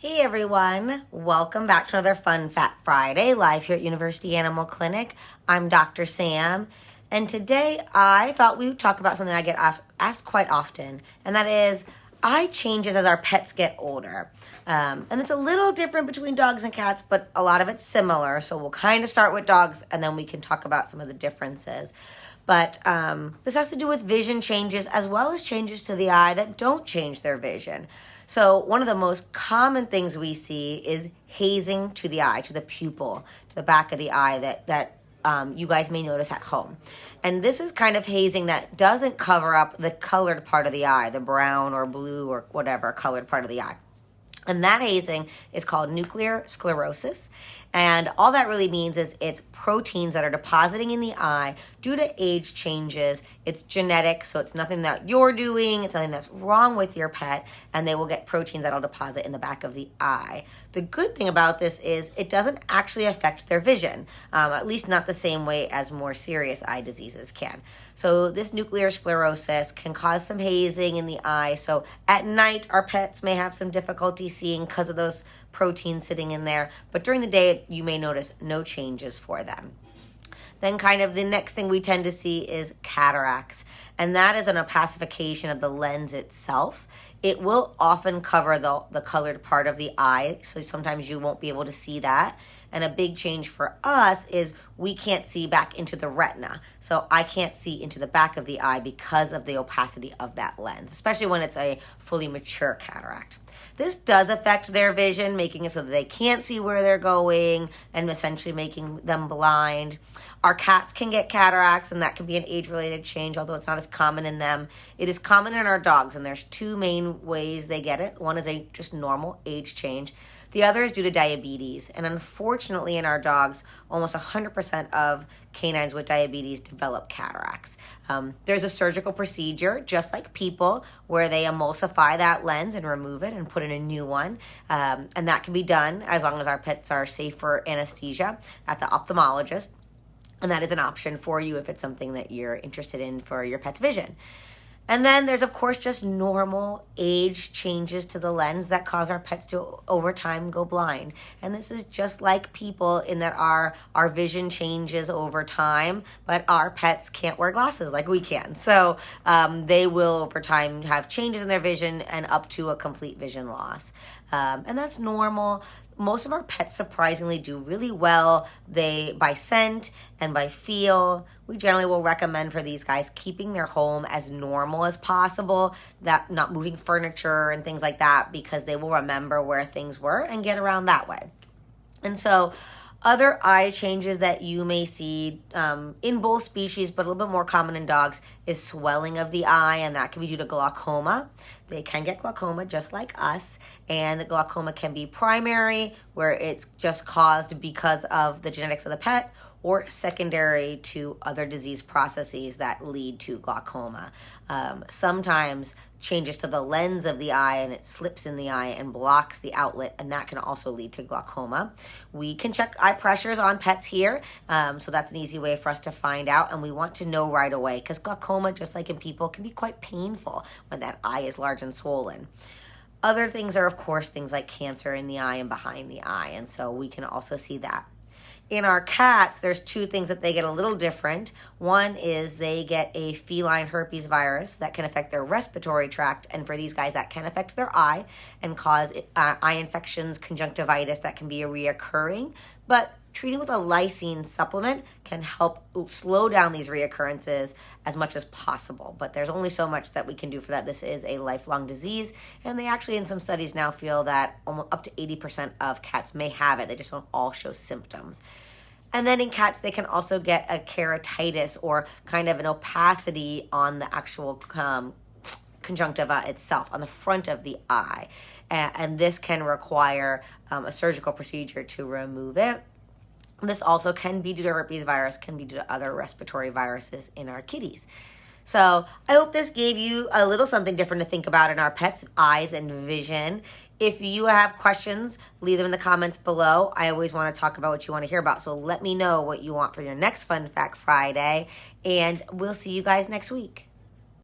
Hey everyone, welcome back to another Fun Fact Friday live here at University Animal Clinic. I'm Dr. Sam, and today I thought we would talk about something I get asked quite often, and that is eye changes as our pets get older. And it's a little different between dogs and cats, but a lot of it's similar, so we'll kind of start with dogs and then we can talk about some of the differences. But this has to do with vision changes as well as changes to the eye that don't change their vision. So one of the most common things we see is hazing to the eye, to the pupil, to the back of the eye that you guys may notice at home. And this is kind of hazing that doesn't cover up the colored part of the eye, the brown or blue or whatever colored part of the eye. And that hazing is called nuclear sclerosis. And all that really means is it's proteins that are depositing in the eye due to age changes. It's genetic, so it's nothing that you're doing. It's nothing that's wrong with your pet. And they will get proteins that'll deposit in the back of the eye. The good thing about this is it doesn't actually affect their vision, at least not the same way as more serious eye diseases can. So this nuclear sclerosis can cause some hazing in the eye. So at night, our pets may have some difficulty seeing because of those proteins sitting in there. But during the day, you may notice no changes for them. Then kind of the next thing we tend to see is cataracts. And that is an opacification of the lens itself. It will often cover the colored part of the eye, so sometimes you won't be able to see that. And a big change for us is we can't see back into the retina. So I can't see into the back of the eye because of the opacity of that lens, especially when it's a fully mature cataract. This does affect their vision, making it so that they can't see where they're going and essentially making them blind. Our cats can get cataracts, and that can be an age-related change, although it's not as common in them. It is common in our dogs, and there's two main ways they get it. One is a just normal age change. The other is due to diabetes. And unfortunately, in our dogs, almost 100% of canines with diabetes develop cataracts. There's a surgical procedure, just like people, where they emulsify that lens and remove it and put in a new one. And that can be done as long as our pets are safe for anesthesia at the ophthalmologist. And that is an option for you if it's something that you're interested in for your pet's vision. And then there's, of course, just normal age changes to the lens that cause our pets to, over time, go blind. And this is just like people in that our vision changes over time, but our pets can't wear glasses like we can. So they will, over time, have changes in their vision and up to a complete vision loss. And that's normal. Most of our pets surprisingly do really well. By scent and by feel, we generally will recommend for these guys keeping their home as normal as possible, that not moving furniture and things like that, because they will remember where things were and get around that way. And so other eye changes that you may see in both species, but a little bit more common in dogs, is swelling of the eye, and that can be due to glaucoma. They can get glaucoma just like us, and the glaucoma can be primary, where it's just caused because of the genetics of the pet, or secondary to other disease processes that lead to glaucoma. Sometimes changes to the lens of the eye and it slips in the eye and blocks the outlet, and that can also lead to glaucoma. We can check eye pressures on pets here, so that's an easy way for us to find out, and we want to know right away because glaucoma, just like in people, can be quite painful when that eye is large and swollen. Other things are, of course, things like cancer in the eye and behind the eye, and so we can also see that. In our cats, there's two things that they get a little different. One is they get a feline herpes virus that can affect their respiratory tract, and for these guys, that can affect their eye and cause eye infections, conjunctivitis that can be reoccurring. But treating with a lysine supplement can help slow down these reoccurrences as much as possible. But there's only so much that we can do for that. This is a lifelong disease, and they actually, in some studies now, feel that almost up to 80% of cats may have it. They just don't all show symptoms. And then in cats, they can also get a keratitis, or kind of an opacity on the actual conjunctiva itself, on the front of the eye. And this can require a surgical procedure to remove it. This also can be due to herpes virus, can be due to other respiratory viruses in our kitties. So I hope this gave you a little something different to think about in our pets' eyes and vision. If you have questions, leave them in the comments below. I always want to talk about what you want to hear about, so let me know what you want for your next Fun Fact Friday, and we'll see you guys next week.